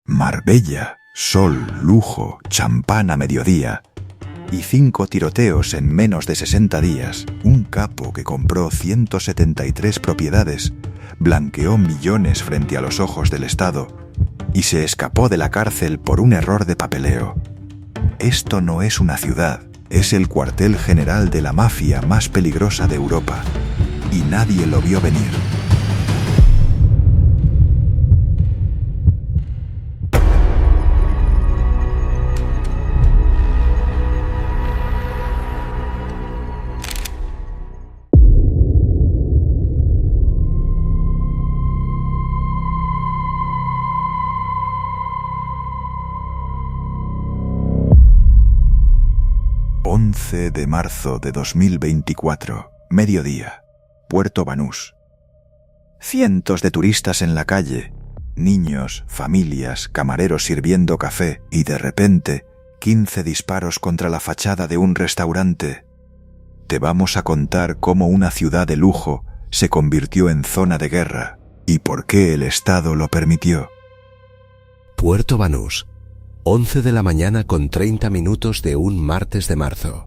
Marbella, sol, lujo, champán a mediodía y 5 tiroteos en menos de 60 días. Un capo que compró 173 propiedades, blanqueó millones frente a los ojos del Estado y se escapó de la cárcel por un error de papeleo. Esto no es una ciudad, es el cuartel general de la mafia más peligrosa de Europa. Y nadie lo vio venir. De marzo de 2024, mediodía, Puerto Banús. Cientos de turistas en la calle, niños, familias, camareros sirviendo café y de repente 15 disparos contra la fachada de un restaurante. Te vamos a contar cómo una ciudad de lujo se convirtió en zona de guerra y por qué el Estado lo permitió. Puerto Banús, 11 de la mañana con 30 minutos de un martes de marzo.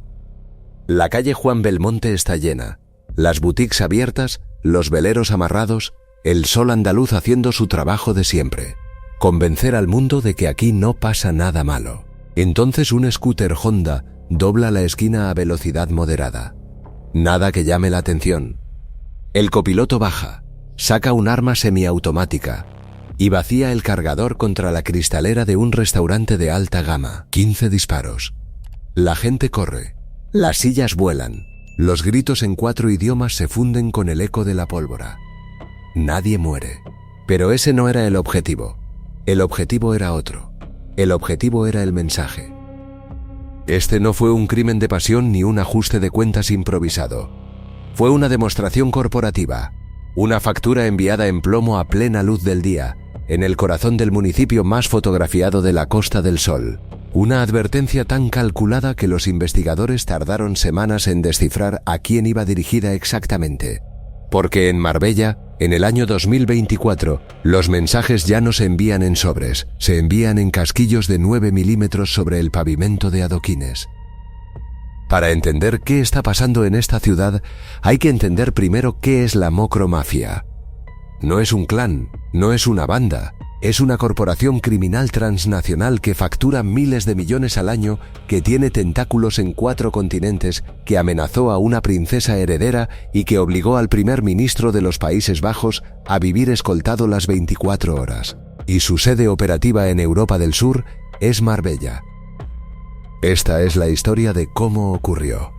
La calle Juan Belmonte está llena, las boutiques abiertas, los veleros amarrados, el sol andaluz haciendo su trabajo de siempre. Convencer al mundo de que aquí no pasa nada malo. Entonces un scooter Honda dobla la esquina a velocidad moderada. Nada que llame la atención. El copiloto baja, saca un arma semiautomática y vacía el cargador contra la cristalera de un restaurante de alta gama. 15 disparos. La gente corre. Las sillas vuelan. Los gritos en 4 idiomas se funden con el eco de la pólvora. Nadie muere. Pero ese no era el objetivo. El objetivo era otro. El objetivo era el mensaje. Este no fue un crimen de pasión ni un ajuste de cuentas improvisado. Fue una demostración corporativa. Una factura enviada en plomo a plena luz del día, en el corazón del municipio más fotografiado de la Costa del Sol. Una advertencia tan calculada que los investigadores tardaron semanas en descifrar a quién iba dirigida exactamente. Porque en Marbella, en el año 2024, los mensajes ya no se envían en sobres, se envían en casquillos de 9 milímetros sobre el pavimento de adoquines. Para entender qué está pasando en esta ciudad, hay que entender primero qué es la mocromafia. No es un clan, no es una banda. Es una corporación criminal transnacional que factura miles de millones al año, que tiene tentáculos en 4 continentes, que amenazó a una princesa heredera y que obligó al primer ministro de los Países Bajos a vivir escoltado las 24 horas. Y su sede operativa en Europa del Sur es Marbella. Esta es la historia de cómo ocurrió.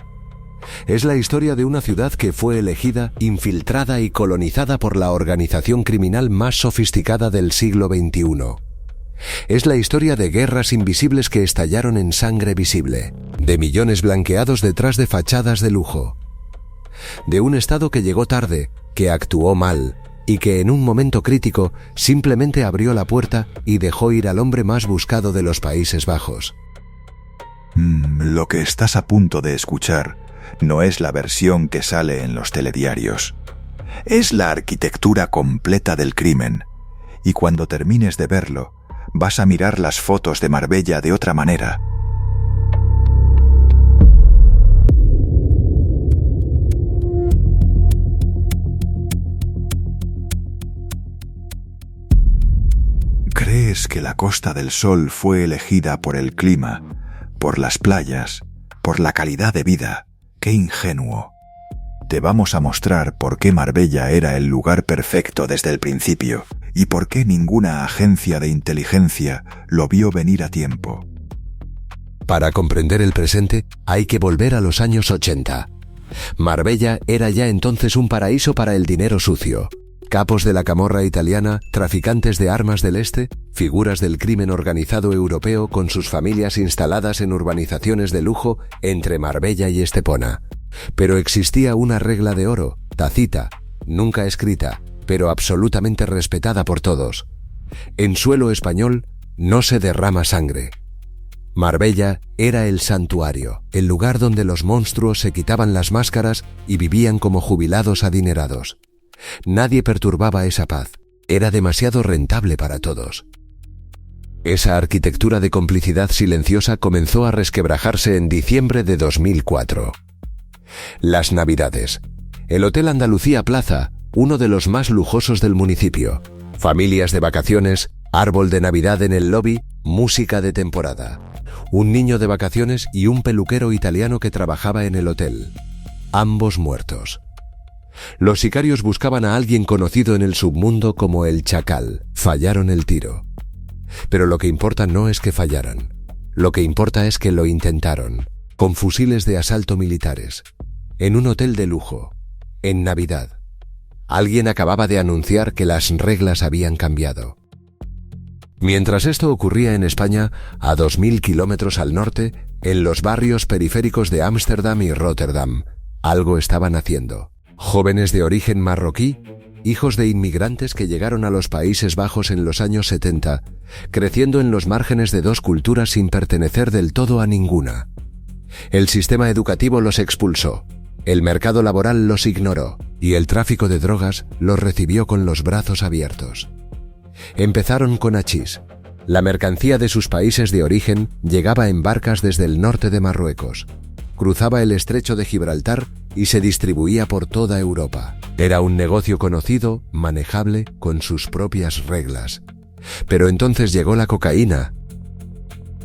Es la historia de una ciudad que fue elegida, infiltrada y colonizada por la organización criminal más sofisticada del siglo XXI. Es la historia de guerras invisibles que estallaron en sangre visible, de millones blanqueados detrás de fachadas de lujo, de un Estado que llegó tarde, que actuó mal y que en un momento crítico simplemente abrió la puerta y dejó ir al hombre más buscado de los Países Bajos. Lo que estás a punto de escuchar no es la versión que sale en los telediarios. Es la arquitectura completa del crimen. Y cuando termines de verlo, vas a mirar las fotos de Marbella de otra manera. ¿Crees que la Costa del Sol fue elegida por el clima, por las playas, por la calidad de vida? ¡Qué ingenuo! Te vamos a mostrar por qué Marbella era el lugar perfecto desde el principio y por qué ninguna agencia de inteligencia lo vio venir a tiempo. Para comprender el presente, hay que volver a los años 80. Marbella era ya entonces un paraíso para el dinero sucio. Capos de la camorra italiana, traficantes de armas del este, figuras del crimen organizado europeo con sus familias instaladas en urbanizaciones de lujo entre Marbella y Estepona. Pero existía una regla de oro, tácita, nunca escrita, pero absolutamente respetada por todos. En suelo español no se derrama sangre. Marbella era el santuario, el lugar donde los monstruos se quitaban las máscaras y vivían como jubilados adinerados. Nadie perturbaba esa paz. Era demasiado rentable para todos. Esa arquitectura de complicidad silenciosa comenzó a resquebrajarse en diciembre de 2004. Las Navidades. El Hotel Andalucía Plaza, uno de los más lujosos del municipio. Familias de vacaciones, árbol de Navidad en el lobby, música de temporada. Un niño de vacaciones y un peluquero italiano que trabajaba en el hotel. Ambos muertos. Los sicarios buscaban a alguien conocido en el submundo como el Chacal. Fallaron el tiro. Pero lo que importa no es que fallaran. Lo que importa es que lo intentaron, con fusiles de asalto militares, en un hotel de lujo, en Navidad. Alguien acababa de anunciar que las reglas habían cambiado. Mientras esto ocurría en España, a 2000 kilómetros al norte, en los barrios periféricos de Ámsterdam y Rotterdam, algo estaban haciendo. Jóvenes de origen marroquí, hijos de inmigrantes que llegaron a los Países Bajos en los años 70, creciendo en los márgenes de dos culturas sin pertenecer del todo a ninguna. El sistema educativo los expulsó, el mercado laboral los ignoró y el tráfico de drogas los recibió con los brazos abiertos. Empezaron con hachís. La mercancía de sus países de origen llegaba en barcas desde el norte de Marruecos, cruzaba el estrecho de Gibraltar y se distribuía por toda Europa. Era un negocio conocido, manejable, con sus propias reglas. Pero entonces llegó la cocaína.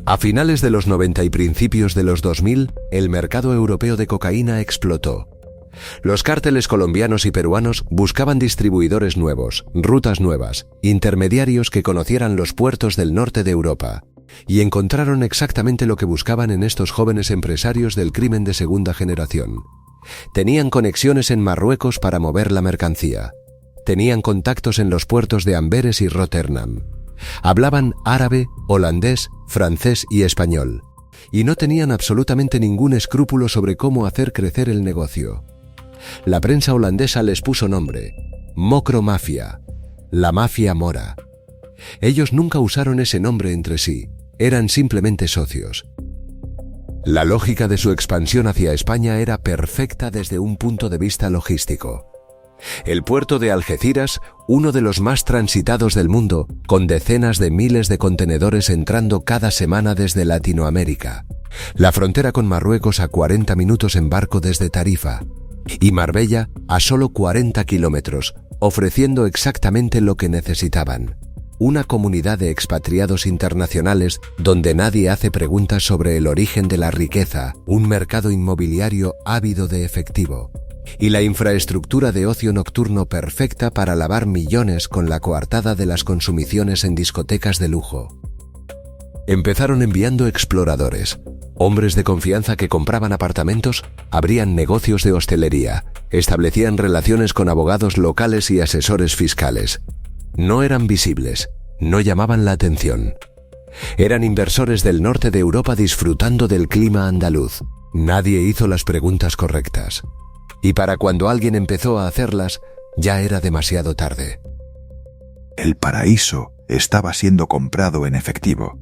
A finales de los 90 y principios de los 2000, el mercado europeo de cocaína explotó. Los cárteles colombianos y peruanos buscaban distribuidores nuevos, rutas nuevas, intermediarios que conocieran los puertos del norte de Europa. Y encontraron exactamente lo que buscaban en estos jóvenes empresarios del crimen de segunda generación. Tenían conexiones en Marruecos para mover la mercancía. Tenían contactos en los puertos de Amberes y Rotterdam. Hablaban árabe, holandés, francés y español. Y no tenían absolutamente ningún escrúpulo sobre cómo hacer crecer el negocio. La prensa holandesa les puso nombre: Mokro Mafia, la mafia mora. Ellos nunca usaron ese nombre entre sí, eran simplemente socios. La lógica de su expansión hacia España era perfecta desde un punto de vista logístico. El puerto de Algeciras, uno de los más transitados del mundo, con decenas de miles de contenedores entrando cada semana desde Latinoamérica. La frontera con Marruecos a 40 minutos en barco desde Tarifa. Y Marbella a solo 40 kilómetros, ofreciendo exactamente lo que necesitaban. Una comunidad de expatriados internacionales donde nadie hace preguntas sobre el origen de la riqueza, un mercado inmobiliario ávido de efectivo y la infraestructura de ocio nocturno perfecta para lavar millones con la coartada de las consumiciones en discotecas de lujo. Empezaron enviando exploradores, hombres de confianza que compraban apartamentos, abrían negocios de hostelería, establecían relaciones con abogados locales y asesores fiscales. No eran visibles, no llamaban la atención. Eran inversores del norte de Europa disfrutando del clima andaluz. Nadie hizo las preguntas correctas. Y para cuando alguien empezó a hacerlas, ya era demasiado tarde. El paraíso estaba siendo comprado en efectivo.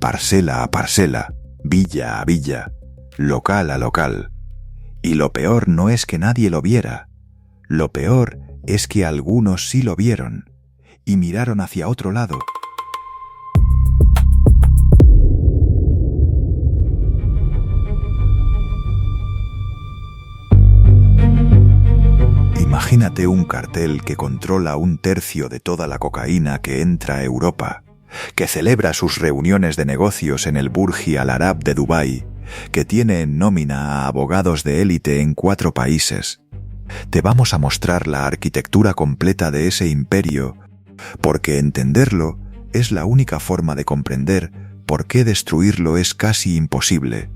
Parcela a parcela, villa a villa, local a local. Y lo peor no es que nadie lo viera. Lo peor es que algunos sí lo vieron y miraron hacia otro lado. Imagínate un cartel que controla 1/3 de toda la cocaína que entra a Europa, que celebra sus reuniones de negocios en el Burj Al Arab de Dubái, que tiene en nómina a abogados de élite en 4 países. Te vamos a mostrar la arquitectura completa de ese imperio, porque entenderlo es la única forma de comprender por qué destruirlo es casi imposible.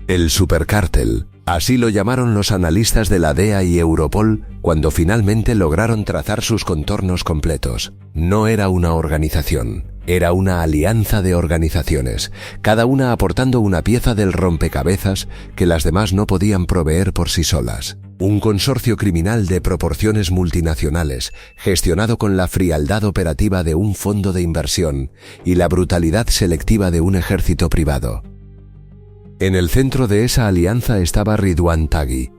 El supercártel, así lo llamaron los analistas de la DEA y Europol cuando finalmente lograron trazar sus contornos completos. No era una organización, era una alianza de organizaciones, cada una aportando una pieza del rompecabezas que las demás no podían proveer por sí solas. Un consorcio criminal de proporciones multinacionales, gestionado con la frialdad operativa de un fondo de inversión y la brutalidad selectiva de un ejército privado. En el centro de esa alianza estaba Ridwan Taghi,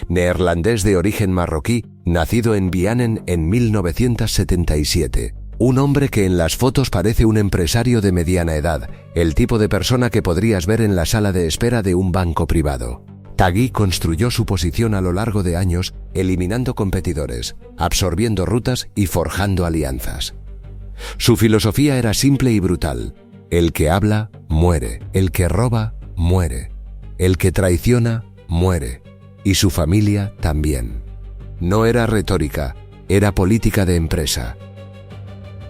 neerlandés de origen marroquí, nacido en Vianen en 1977, Un hombre que en las fotos parece un empresario de mediana edad, el tipo de persona que podrías ver en la sala de espera de un banco privado. Tagui construyó su posición a lo largo de años, eliminando competidores, absorbiendo rutas y forjando alianzas. Su filosofía era simple y brutal. El que habla, muere. El que roba, muere. El que traiciona, muere. Y su familia también. No era retórica, era política de empresa.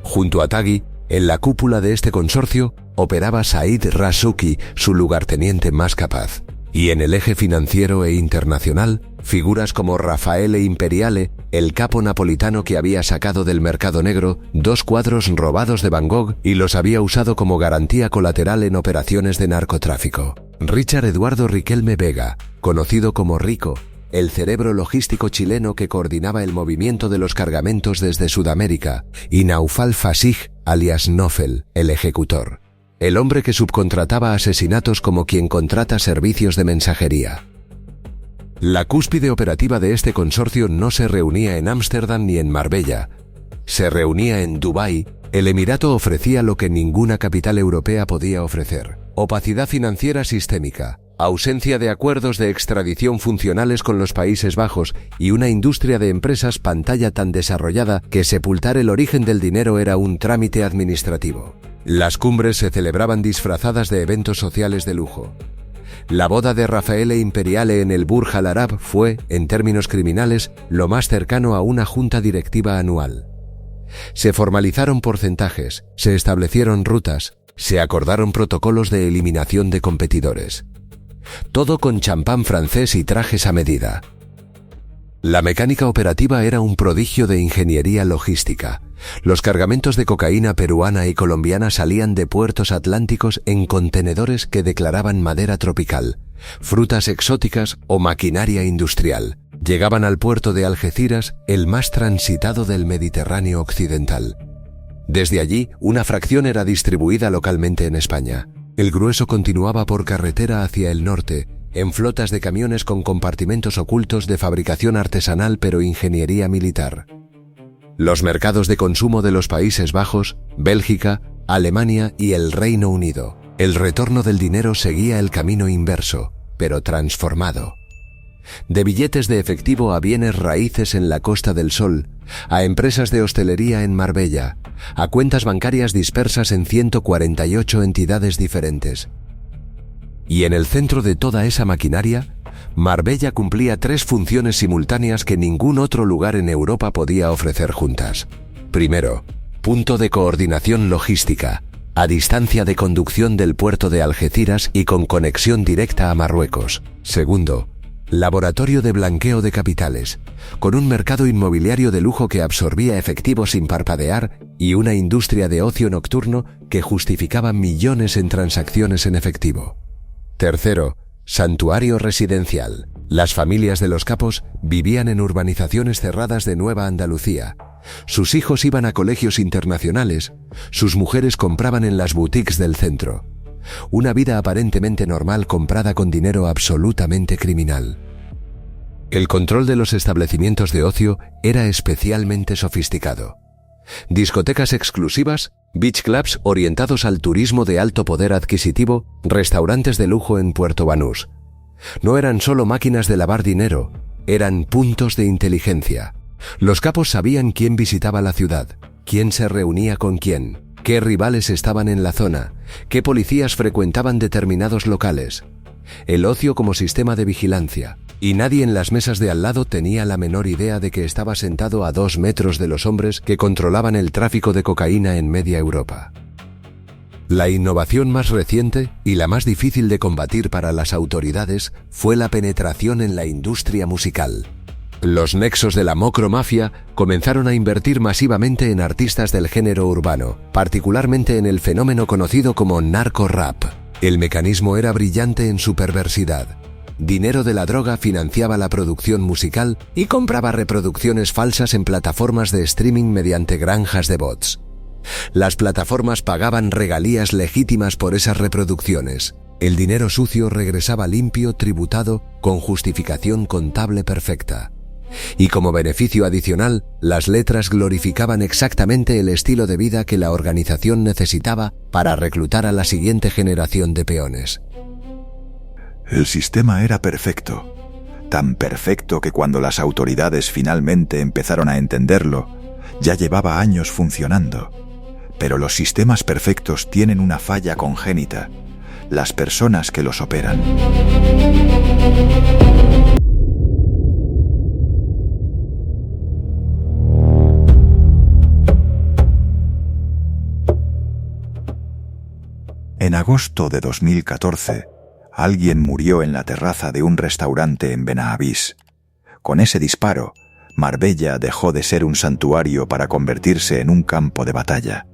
Junto a Tagui, en la cúpula de este consorcio, operaba Said Rasuki, su lugarteniente más capaz. Y en el eje financiero e internacional, figuras como Raffaele Imperiale, el capo napolitano que había sacado del mercado negro 2 cuadros robados de Van Gogh y los había usado como garantía colateral en operaciones de narcotráfico. Richard Eduardo Riquelme Vega, conocido como Rico, el cerebro logístico chileno que coordinaba el movimiento de los cargamentos desde Sudamérica, y Naufal Fasig, alias Nofel, el ejecutor. El hombre que subcontrataba asesinatos como quien contrata servicios de mensajería. La cúspide operativa de este consorcio no se reunía en Ámsterdam ni en Marbella. Se reunía en Dubái. El emirato ofrecía lo que ninguna capital europea podía ofrecer: opacidad financiera sistémica, ausencia de acuerdos de extradición funcionales con los Países Bajos y una industria de empresas pantalla tan desarrollada que sepultar el origen del dinero era un trámite administrativo. Las cumbres se celebraban disfrazadas de eventos sociales de lujo. La boda de Raffaele Imperiale en el Burj Al Arab fue, en términos criminales, lo más cercano a una junta directiva anual. Se formalizaron porcentajes, se establecieron rutas, se acordaron protocolos de eliminación de competidores. Todo con champán francés y trajes a medida. La mecánica operativa era un prodigio de ingeniería logística. Los cargamentos de cocaína peruana y colombiana salían de puertos atlánticos en contenedores que declaraban madera tropical, frutas exóticas o maquinaria industrial. Llegaban al puerto de Algeciras, el más transitado del Mediterráneo occidental. Desde allí, una fracción era distribuida localmente en España. El grueso continuaba por carretera hacia el norte, en flotas de camiones con compartimentos ocultos de fabricación artesanal pero ingeniería militar. Los mercados de consumo de los Países Bajos, Bélgica, Alemania y el Reino Unido. El retorno del dinero seguía el camino inverso, pero transformado. De billetes de efectivo a bienes raíces en la Costa del Sol, a empresas de hostelería en Marbella, a cuentas bancarias dispersas en 148 entidades diferentes. Y en el centro de toda esa maquinaria, Marbella cumplía 3 funciones simultáneas que ningún otro lugar en Europa podía ofrecer juntas. Primero, punto de coordinación logística, a distancia de conducción del puerto de Algeciras y con conexión directa a Marruecos. Segundo, laboratorio de blanqueo de capitales, con un mercado inmobiliario de lujo que absorbía efectivo sin parpadear y una industria de ocio nocturno que justificaba millones en transacciones en efectivo. Tercero, santuario residencial. Las familias de los capos vivían en urbanizaciones cerradas de Nueva Andalucía. Sus hijos iban a colegios internacionales, sus mujeres compraban en las boutiques del centro. Una vida aparentemente normal comprada con dinero absolutamente criminal. El control de los establecimientos de ocio era especialmente sofisticado. Discotecas exclusivas, beach clubs orientados al turismo de alto poder adquisitivo, restaurantes de lujo en Puerto Banús. No eran solo máquinas de lavar dinero, eran puntos de inteligencia. Los capos sabían quién visitaba la ciudad, quién se reunía con quién, qué rivales estaban en la zona, qué policías frecuentaban determinados locales. El ocio como sistema de vigilancia, y nadie en las mesas de al lado tenía la menor idea de que estaba sentado a 2 metros de los hombres que controlaban el tráfico de cocaína en media Europa. La innovación más reciente y la más difícil de combatir para las autoridades fue la penetración en la industria musical. Los nexos de la mocromafia comenzaron a invertir masivamente en artistas del género urbano, particularmente en el fenómeno conocido como narco-rap. El mecanismo era brillante en su perversidad. Dinero de la droga financiaba la producción musical y compraba reproducciones falsas en plataformas de streaming mediante granjas de bots. Las plataformas pagaban regalías legítimas por esas reproducciones. El dinero sucio regresaba limpio, tributado, con justificación contable perfecta. Y como beneficio adicional, las letras glorificaban exactamente el estilo de vida que la organización necesitaba para reclutar a la siguiente generación de peones. El sistema era perfecto, tan perfecto que cuando las autoridades finalmente empezaron a entenderlo, ya llevaba años funcionando. Pero los sistemas perfectos tienen una falla congénita: las personas que los operan. En agosto de 2014, alguien murió en la terraza de un restaurante en Benavís. Con ese disparo, Marbella dejó de ser un santuario para convertirse en un campo de batalla.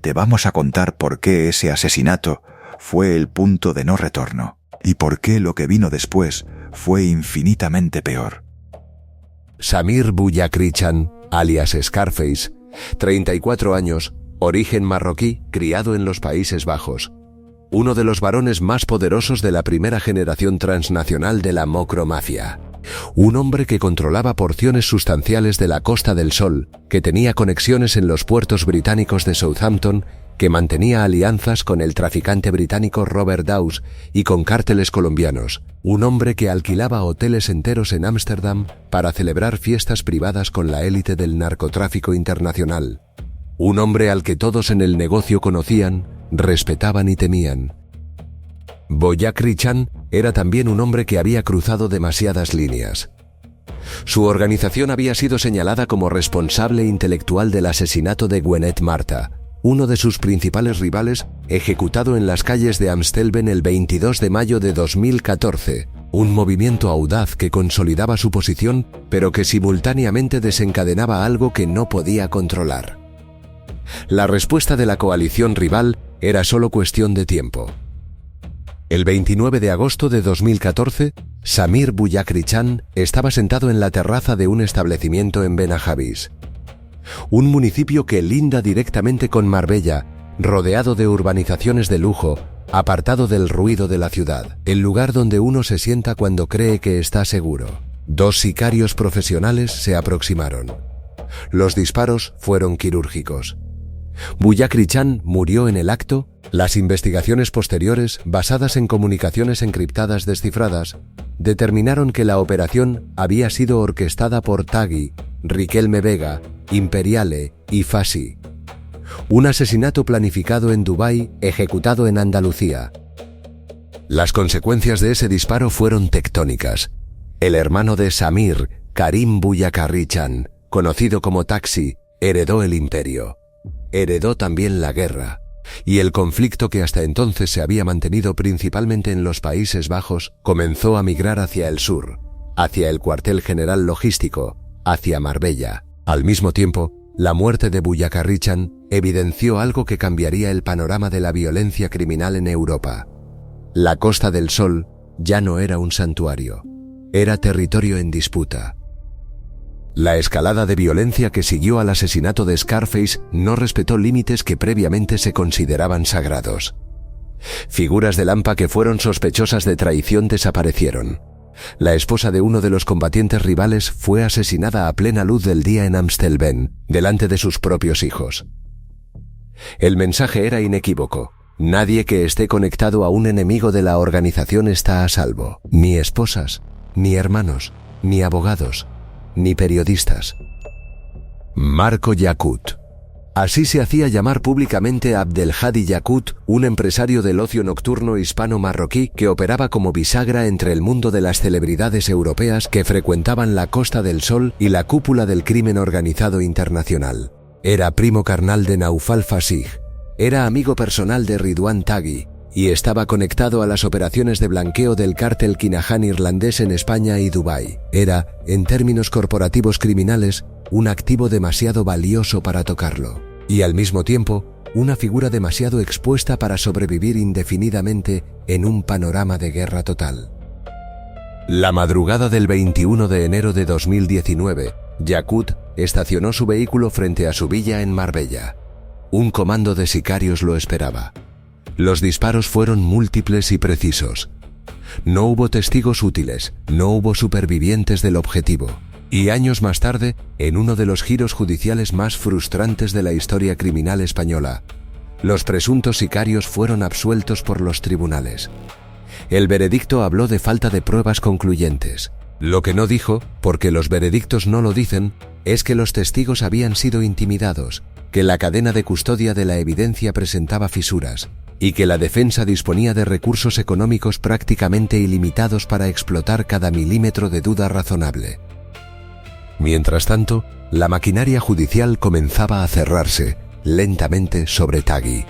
Te vamos a contar por qué ese asesinato fue el punto de no retorno y por qué lo que vino después fue infinitamente peor. Samir Bouyakrichan, alias Scarface, 34 años, origen marroquí, criado en los Países Bajos. Uno de los varones más poderosos de la primera generación transnacional de la Mocromafia. Un hombre que controlaba porciones sustanciales de la Costa del Sol, que tenía conexiones en los puertos británicos de Southampton, que mantenía alianzas con el traficante británico Robert Dawes y con cárteles colombianos. Un hombre que alquilaba hoteles enteros en Ámsterdam para celebrar fiestas privadas con la élite del narcotráfico internacional. Un hombre al que todos en el negocio conocían, respetaban y temían. Bouyakrichan era también un hombre que había cruzado demasiadas líneas. Su organización había sido señalada como responsable intelectual del asesinato de Gwenet Marta, uno de sus principales rivales, ejecutado en las calles de Amstelveen el 22 de mayo de 2014, un movimiento audaz que consolidaba su posición, pero que simultáneamente desencadenaba algo que no podía controlar. La respuesta de la coalición rival era solo cuestión de tiempo. El 29 de agosto de 2014, Samir Bouyakrichan estaba sentado en la terraza de un establecimiento en Benavís, un municipio que linda directamente con Marbella, rodeado de urbanizaciones de lujo, apartado del ruido de la ciudad, el lugar donde uno se sienta cuando cree que está seguro. Dos sicarios profesionales se aproximaron. Los disparos fueron quirúrgicos. Bouyakrichan murió en el acto. Las investigaciones posteriores, basadas en comunicaciones encriptadas descifradas, determinaron que la operación había sido orquestada por Taghi, Riquelme Vega, Imperiale y Fassi. Un asesinato planificado en Dubái, ejecutado en Andalucía. Las consecuencias de ese disparo fueron tectónicas. El hermano de Samir, Karim Bouyakrichan, conocido como Taxi, heredó el imperio. Heredó también la guerra. Y el conflicto que hasta entonces se había mantenido principalmente en los Países Bajos comenzó a migrar hacia el sur, hacia el cuartel general logístico, hacia Marbella. Al mismo tiempo, la muerte de Bouyakrichan evidenció algo que cambiaría el panorama de la violencia criminal en Europa. La Costa del Sol ya no era un santuario, era territorio en disputa. La escalada de violencia que siguió al asesinato de Scarface no respetó límites que previamente se consideraban sagrados. Figuras del AMPA que fueron sospechosas de traición desaparecieron. La esposa de uno de los combatientes rivales fue asesinada a plena luz del día en Amstelveen, delante de sus propios hijos. El mensaje era inequívoco. Nadie que esté conectado a un enemigo de la organización está a salvo. Ni esposas, ni hermanos, ni abogados, ni periodistas. Marco Yakut. Así se hacía llamar públicamente Abdelhadi Yakut, un empresario del ocio nocturno hispano-marroquí que operaba como bisagra entre el mundo de las celebridades europeas que frecuentaban la Costa del Sol y la cúpula del crimen organizado internacional. Era primo carnal de Naufal Fasig, era amigo personal de Ridwan Taghi y estaba conectado a las operaciones de blanqueo del cártel Kinahan irlandés en España y Dubái. Era, en términos corporativos criminales, un activo demasiado valioso para tocarlo, y al mismo tiempo, una figura demasiado expuesta para sobrevivir indefinidamente en un panorama de guerra total. La madrugada del 21 de enero de 2019, Yakut estacionó su vehículo frente a su villa en Marbella. Un comando de sicarios lo esperaba. Los disparos fueron múltiples y precisos. No hubo testigos útiles, no hubo supervivientes del objetivo. Y años más tarde, en uno de los giros judiciales más frustrantes de la historia criminal española, los presuntos sicarios fueron absueltos por los tribunales. El veredicto habló de falta de pruebas concluyentes. Lo que no dijo, porque los veredictos no lo dicen, es que los testigos habían sido intimidados, que la cadena de custodia de la evidencia presentaba fisuras y que la defensa disponía de recursos económicos prácticamente ilimitados para explotar cada milímetro de duda razonable. Mientras tanto, la maquinaria judicial comenzaba a cerrarse, lentamente, sobre Tagui.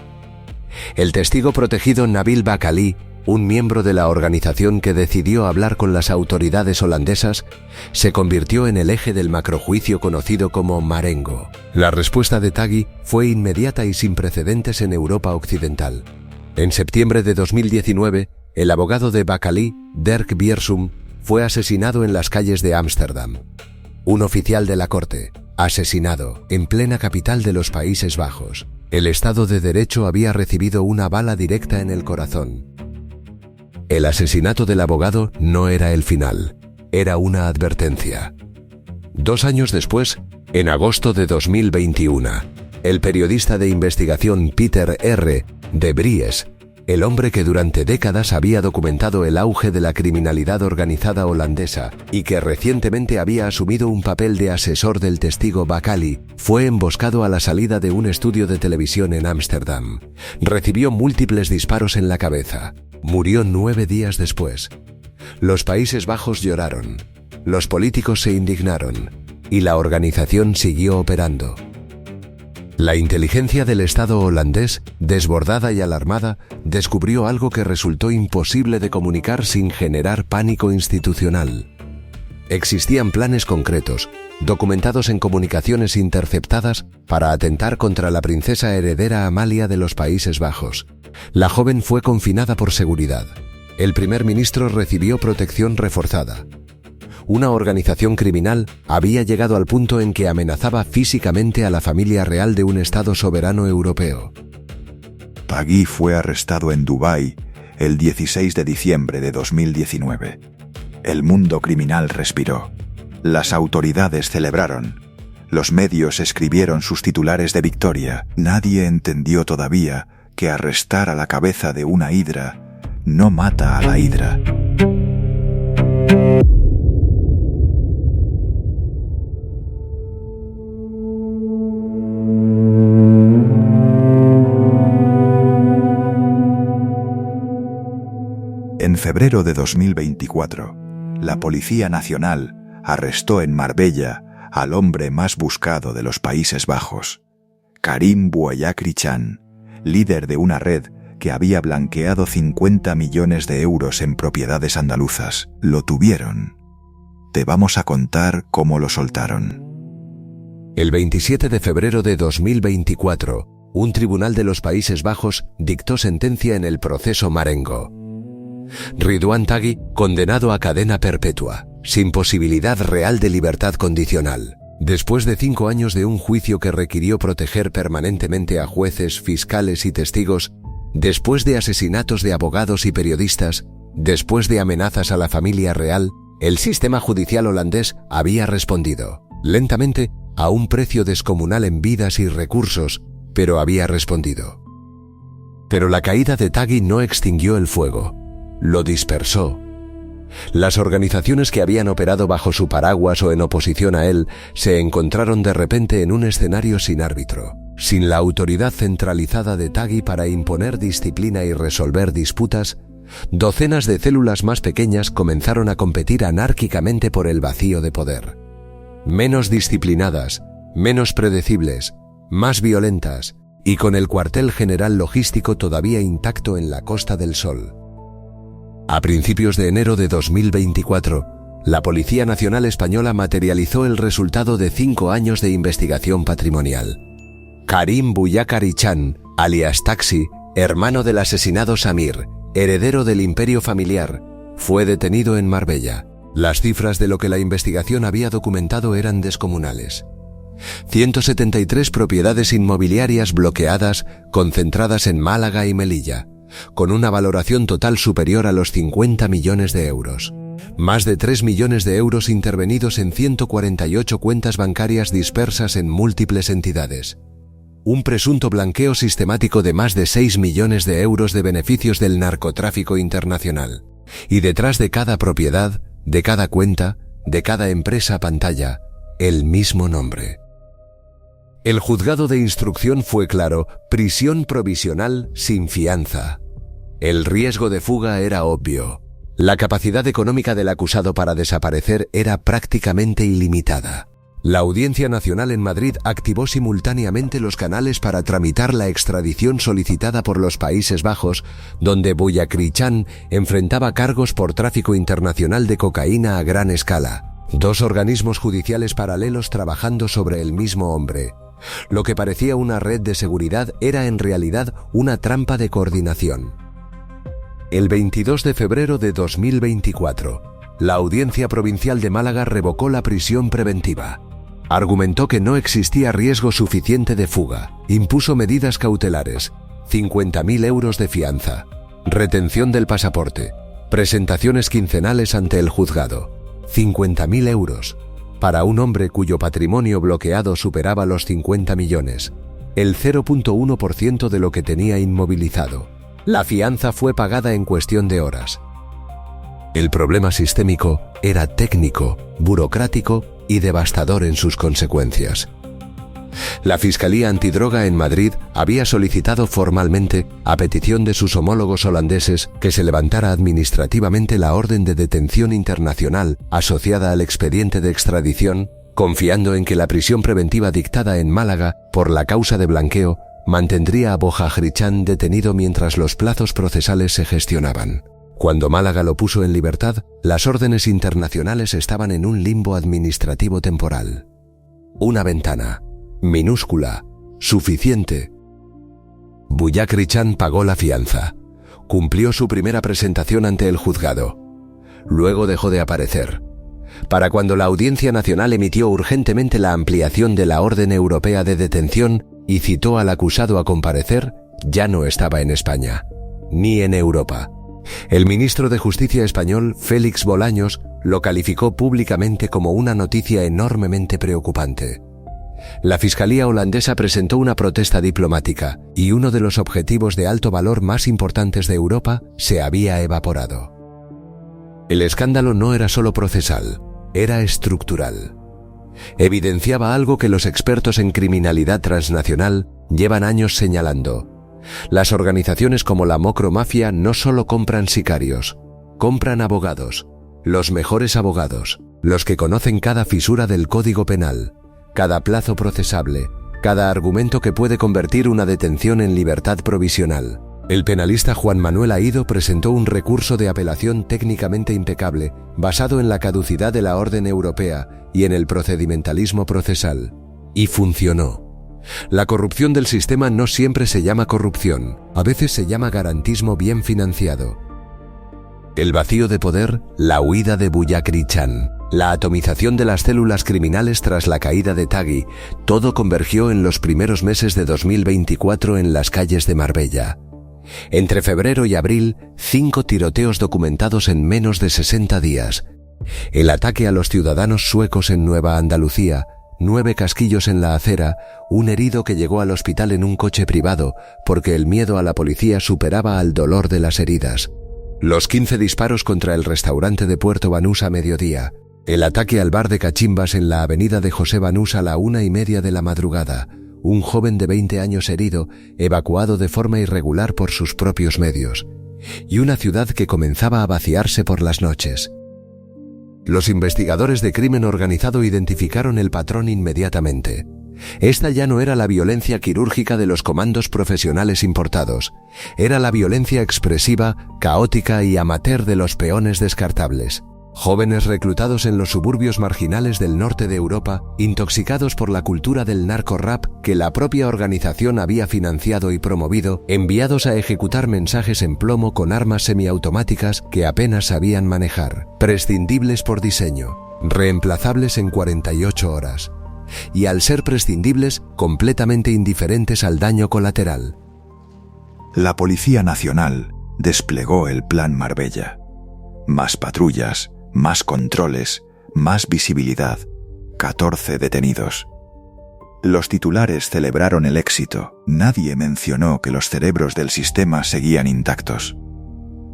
El testigo protegido Nabil Bakalí, un miembro de la organización que decidió hablar con las autoridades holandesas, se convirtió en el eje del macrojuicio conocido como Marengo. La respuesta de Tagui fue inmediata y sin precedentes en Europa occidental. En septiembre de 2019, el abogado de Bakalí, Dirk Biersum, fue asesinado en las calles de Ámsterdam. Un oficial de la corte, asesinado en plena capital de los Países Bajos. El Estado de Derecho había recibido una bala directa en el corazón. El asesinato del abogado no era el final, era una advertencia. 2 años después, en agosto de 2021, el periodista de investigación Peter R. de Vries, el hombre que durante décadas había documentado el auge de la criminalidad organizada holandesa y que recientemente había asumido un papel de asesor del testigo Bakalí, fue emboscado a la salida de un estudio de televisión en Ámsterdam. Recibió múltiples disparos en la cabeza. Murió 9 días después. Los Países Bajos lloraron, los políticos se indignaron y la organización siguió operando. La inteligencia del Estado holandés, desbordada y alarmada, descubrió algo que resultó imposible de comunicar sin generar pánico institucional. Existían planes concretos, documentados en comunicaciones interceptadas, para atentar contra la princesa heredera Amalia de los Países Bajos. La joven fue confinada por seguridad. El primer ministro recibió protección reforzada. Una organización criminal había llegado al punto en que amenazaba físicamente a la familia real de un Estado soberano europeo. Tagui fue arrestado en Dubái el 16 de diciembre de 2019. El mundo criminal respiró. Las autoridades celebraron. Los medios escribieron sus titulares de victoria. Nadie entendió todavía que arrestar a la cabeza de una hidra no mata a la hidra. En febrero de 2024, la Policía Nacional arrestó en Marbella al hombre más buscado de los Países Bajos, Karim Bouayakri-Chan, líder de una red que había blanqueado 50 millones de euros en propiedades andaluzas. Lo tuvieron. Te vamos a contar cómo lo soltaron. El 27 de febrero de 2024, un tribunal de los Países Bajos dictó sentencia en el proceso Marengo. Ridwan Tagui, condenado a cadena perpetua, sin posibilidad real de libertad condicional. Después de 5 años de un juicio que requirió proteger permanentemente a jueces, fiscales y testigos, después de asesinatos de abogados y periodistas, después de amenazas a la familia real, el sistema judicial holandés había respondido, lentamente, a un precio descomunal en vidas y recursos, pero había respondido. Pero la caída de Tagui no extinguió el fuego, lo dispersó. Las organizaciones que habían operado bajo su paraguas o en oposición a él se encontraron de repente en un escenario sin árbitro, sin la autoridad centralizada de Tagui para imponer disciplina y resolver disputas. Docenas de células más pequeñas comenzaron a competir anárquicamente por el vacío de poder. Menos disciplinadas, menos predecibles, más violentas y con el cuartel general logístico todavía intacto en la Costa del Sol. A principios de enero de 2024, la Policía Nacional Española materializó el resultado de 5 años de investigación patrimonial. Karim Bouayakri-Chan, alias Taxi, hermano del asesinado Samir, heredero del imperio familiar, fue detenido en Marbella. Las cifras de lo que la investigación había documentado eran descomunales. 173 propiedades inmobiliarias bloqueadas, concentradas en Málaga y Melilla, con una valoración total superior a los 50 millones de euros. Más de 3 millones de euros intervenidos en 148 cuentas bancarias dispersas en múltiples entidades. Un presunto blanqueo sistemático de más de 6 millones de euros de beneficios del narcotráfico internacional. Y detrás de cada propiedad, de cada cuenta, de cada empresa pantalla, el mismo nombre. El juzgado de instrucción fue claro: prisión provisional sin fianza. El riesgo de fuga era obvio. La capacidad económica del acusado para desaparecer era prácticamente ilimitada. La Audiencia Nacional en Madrid activó simultáneamente los canales para tramitar la extradición solicitada por los Países Bajos, donde Bullachrichan enfrentaba cargos por tráfico internacional de cocaína a gran escala. 2 organismos judiciales paralelos trabajando sobre el mismo hombre. Lo que parecía una red de seguridad era en realidad una trampa de coordinación. El 22 de febrero de 2024, la Audiencia Provincial de Málaga revocó la prisión preventiva. Argumentó que no existía riesgo suficiente de fuga. Impuso medidas cautelares, 50.000 euros de fianza, retención del pasaporte, presentaciones quincenales ante el juzgado. 50.000 euros. Para un hombre cuyo patrimonio bloqueado superaba los 50 millones, el 0,1% de lo que tenía inmovilizado. La fianza fue pagada en cuestión de horas. El problema sistémico era técnico, burocrático y devastador en sus consecuencias. La Fiscalía Antidroga en Madrid había solicitado formalmente, a petición de sus homólogos holandeses, que se levantara administrativamente la orden de detención internacional asociada al expediente de extradición, confiando en que la prisión preventiva dictada en Málaga por la causa de blanqueo mantendría a Bullachrichan detenido mientras los plazos procesales se gestionaban. Cuando Málaga lo puso en libertad, las órdenes internacionales estaban en un limbo administrativo temporal. Una ventana, minúscula, suficiente. Bullachrichan pagó la fianza. Cumplió su primera presentación ante el juzgado. Luego dejó de aparecer. Para cuando la Audiencia Nacional emitió urgentemente la ampliación de la orden europea de detención y citó al acusado a comparecer, ya no estaba en España, ni en Europa. El ministro de Justicia español, Félix Bolaños, lo calificó públicamente como una noticia enormemente preocupante. La Fiscalía holandesa presentó una protesta diplomática y uno de los objetivos de alto valor más importantes de Europa se había evaporado. El escándalo no era solo procesal, era estructural. Evidenciaba algo que los expertos en criminalidad transnacional llevan años señalando. Las organizaciones como la Mocromafia no solo compran sicarios, compran abogados, los mejores abogados, los que conocen cada fisura del Código Penal, cada plazo procesable, cada argumento que puede convertir una detención en libertad provisional. El penalista Juan Manuel Aído presentó un recurso de apelación técnicamente impecable, basado en la caducidad de la orden europea y en el procedimentalismo procesal. Y funcionó. La corrupción del sistema no siempre se llama corrupción, a veces se llama garantismo bien financiado. El vacío de poder, la huida de Bullachrichan, la atomización de las células criminales tras la caída de Tagui, todo convergió en los primeros meses de 2024 en las calles de Marbella. Entre febrero y abril, 5 tiroteos documentados en menos de 60 días. El ataque a los ciudadanos suecos en Nueva Andalucía, 9 casquillos en la acera, un herido que llegó al hospital en un coche privado porque el miedo a la policía superaba al dolor de las heridas. Los 15 disparos contra el restaurante de Puerto Banús a mediodía. El ataque al bar de Cachimbas en la avenida de José Banús a la 1:30 de la madrugada. Un joven de 20 años herido, evacuado de forma irregular por sus propios medios. Y una ciudad que comenzaba a vaciarse por las noches. Los investigadores de crimen organizado identificaron el patrón inmediatamente. Esta ya no era la violencia quirúrgica de los comandos profesionales importados. Era la violencia expresiva, caótica y amateur de los peones descartables. Jóvenes reclutados en los suburbios marginales del norte de Europa, intoxicados por la cultura del narco-rap que la propia organización había financiado y promovido, enviados a ejecutar mensajes en plomo con armas semiautomáticas que apenas sabían manejar, prescindibles por diseño, reemplazables en 48 horas. Y al ser prescindibles, completamente indiferentes al daño colateral. La Policía Nacional desplegó el Plan Marbella. Más patrullas, más controles, más visibilidad, 14 detenidos. Los titulares celebraron el éxito. Nadie mencionó que los cerebros del sistema seguían intactos.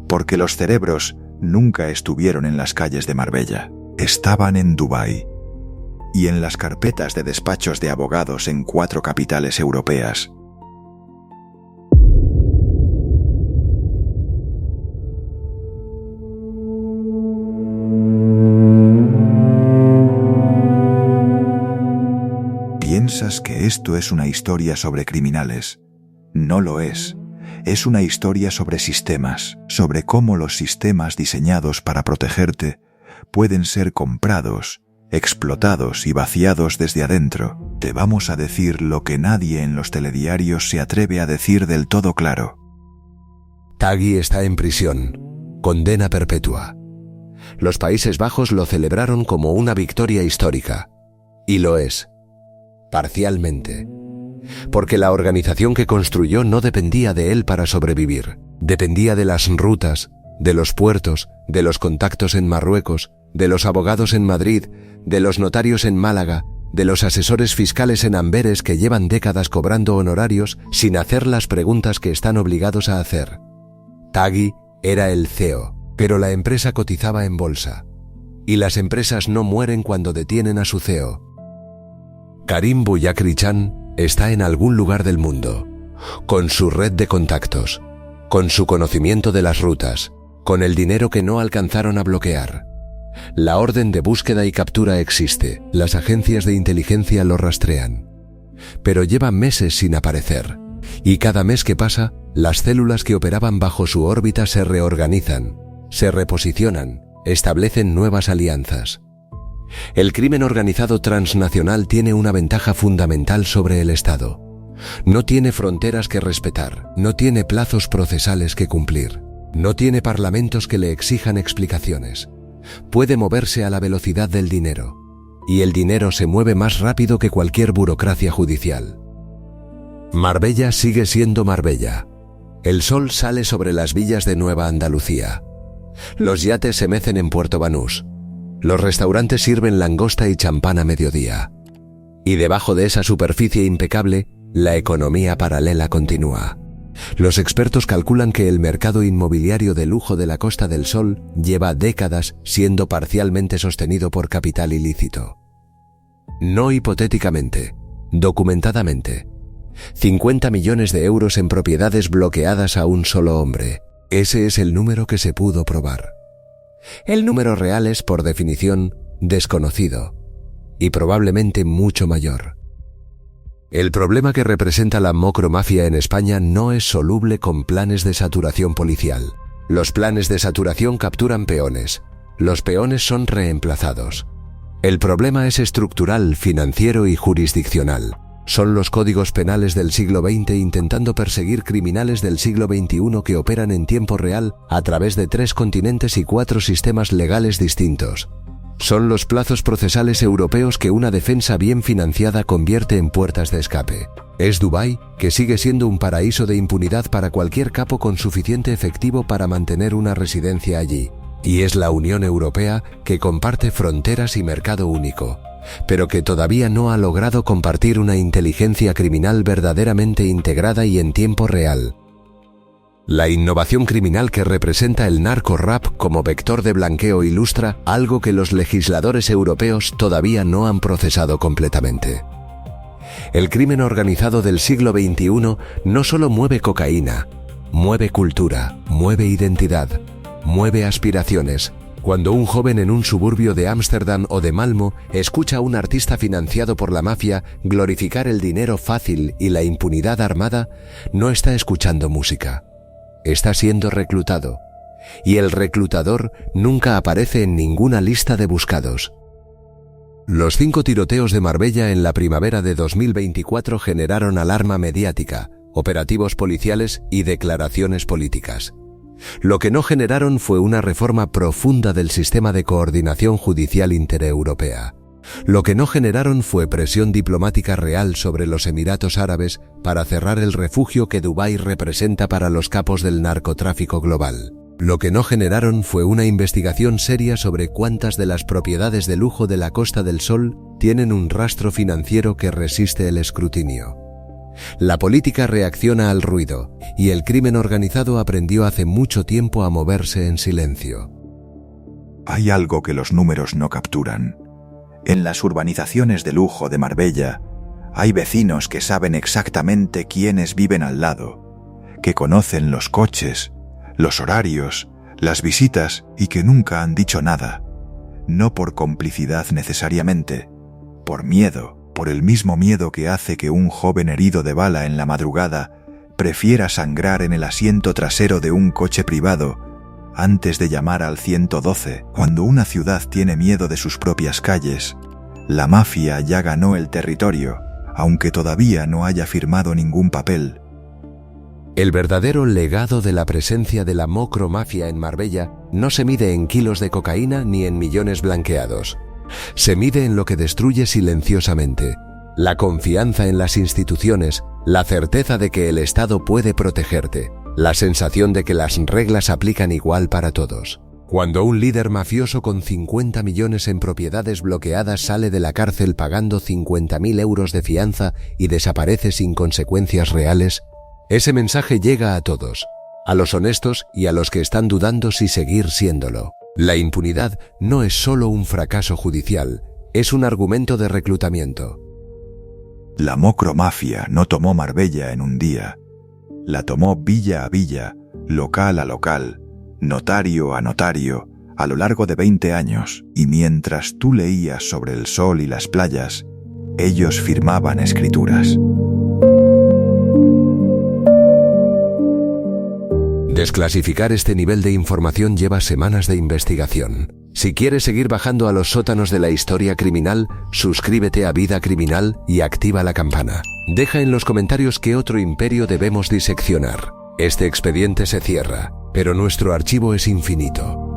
Porque los cerebros nunca estuvieron en las calles de Marbella. Estaban en Dubái. Y en las carpetas de despachos de abogados en 4 capitales europeas. ¿Piensas que esto es una historia sobre criminales? No lo es. Es una historia sobre sistemas, sobre cómo los sistemas diseñados para protegerte pueden ser comprados, explotados y vaciados desde adentro. Te vamos a decir lo que nadie en los telediarios se atreve a decir del todo claro. Taghi está en prisión. Condena perpetua. Los Países Bajos lo celebraron como una victoria histórica. Y lo es. Parcialmente. Porque la organización que construyó no dependía de él para sobrevivir. Dependía de las rutas, de los puertos, de los contactos en Marruecos, de los abogados en Madrid, de los notarios en Málaga, de los asesores fiscales en Amberes que llevan décadas cobrando honorarios sin hacer las preguntas que están obligados a hacer. Taghi era el CEO, pero la empresa cotizaba en bolsa. Y las empresas no mueren cuando detienen a su CEO. Karim Bouyakri-Chan está en algún lugar del mundo, con su red de contactos, con su conocimiento de las rutas, con el dinero que no alcanzaron a bloquear. La orden de búsqueda y captura existe, las agencias de inteligencia lo rastrean. Pero lleva meses sin aparecer, y cada mes que pasa, las células que operaban bajo su órbita se reorganizan, se reposicionan, establecen nuevas alianzas. El crimen organizado transnacional tiene una ventaja fundamental sobre el Estado. No tiene fronteras que respetar, no tiene plazos procesales que cumplir, no tiene parlamentos que le exijan explicaciones. Puede moverse a la velocidad del dinero, y el dinero se mueve más rápido que cualquier burocracia judicial. Marbella sigue siendo Marbella. El sol sale sobre las villas de Nueva Andalucía. Los yates se mecen en Puerto Banús. Los restaurantes sirven langosta y champán a mediodía. Y debajo de esa superficie impecable, la economía paralela continúa. Los expertos calculan que el mercado inmobiliario de lujo de la Costa del Sol lleva décadas siendo parcialmente sostenido por capital ilícito. No hipotéticamente, documentadamente. 50 millones de euros en propiedades bloqueadas a un solo hombre. Ese es el número que se pudo probar. El número real es, por definición, desconocido y probablemente mucho mayor. El problema que representa la mocromafia en España no es soluble con planes de saturación policial. Los planes de saturación capturan peones. Los peones son reemplazados. El problema es estructural, financiero y jurisdiccional. Son los códigos penales del siglo XX intentando perseguir criminales del siglo XXI que operan en tiempo real a través de 3 continentes y 4 sistemas legales distintos. Son los plazos procesales europeos que una defensa bien financiada convierte en puertas de escape. Es Dubái, que sigue siendo un paraíso de impunidad para cualquier capo con suficiente efectivo para mantener una residencia allí. Y es la Unión Europea, que comparte fronteras y mercado único, pero que todavía no ha logrado compartir una inteligencia criminal verdaderamente integrada y en tiempo real. La innovación criminal que representa el narco-rap como vector de blanqueo ilustra algo que los legisladores europeos todavía no han procesado completamente. El crimen organizado del siglo XXI no solo mueve cocaína, mueve cultura, mueve identidad, mueve aspiraciones. Cuando un joven en un suburbio de Ámsterdam o de Malmö escucha a un artista financiado por la mafia glorificar el dinero fácil y la impunidad armada, no está escuchando música. Está siendo reclutado. Y el reclutador nunca aparece en ninguna lista de buscados. Los 5 tiroteos de Marbella en la primavera de 2024 generaron alarma mediática, operativos policiales y declaraciones políticas. Lo que no generaron fue una reforma profunda del sistema de coordinación judicial intereuropea. Lo que no generaron fue presión diplomática real sobre los Emiratos Árabes para cerrar el refugio que Dubái representa para los capos del narcotráfico global. Lo que no generaron fue una investigación seria sobre cuántas de las propiedades de lujo de la Costa del Sol tienen un rastro financiero que resiste el escrutinio. La política reacciona al ruido y el crimen organizado aprendió hace mucho tiempo a moverse en silencio. Hay algo que los números no capturan. En las urbanizaciones de lujo de Marbella hay vecinos que saben exactamente quiénes viven al lado, que conocen los coches, los horarios, las visitas y que nunca han dicho nada, no por complicidad necesariamente, por miedo, por el mismo miedo que hace que un joven herido de bala en la madrugada prefiera sangrar en el asiento trasero de un coche privado antes de llamar al 112. Cuando una ciudad tiene miedo de sus propias calles, la mafia ya ganó el territorio, aunque todavía no haya firmado ningún papel. El verdadero legado de la presencia de la mocromafia en Marbella no se mide en kilos de cocaína ni en millones blanqueados. Se mide en lo que destruye silenciosamente: la confianza en las instituciones, la certeza de que el Estado puede protegerte, la sensación de que las reglas aplican igual para todos. Cuando un líder mafioso con 50 millones en propiedades bloqueadas sale de la cárcel pagando 50.000 euros de fianza y desaparece sin consecuencias reales, ese mensaje llega a todos, a los honestos y a los que están dudando si seguir siéndolo. La impunidad no es solo un fracaso judicial, es un argumento de reclutamiento. La mocromafia no tomó Marbella en un día. La tomó villa a villa, local a local, notario a notario, a lo largo de 20 años, y mientras tú leías sobre el sol y las playas, ellos firmaban escrituras. Desclasificar este nivel de información lleva semanas de investigación. Si quieres seguir bajando a los sótanos de la historia criminal, suscríbete a Vida Criminal y activa la campana. Deja en los comentarios qué otro imperio debemos diseccionar. Este expediente se cierra, pero nuestro archivo es infinito.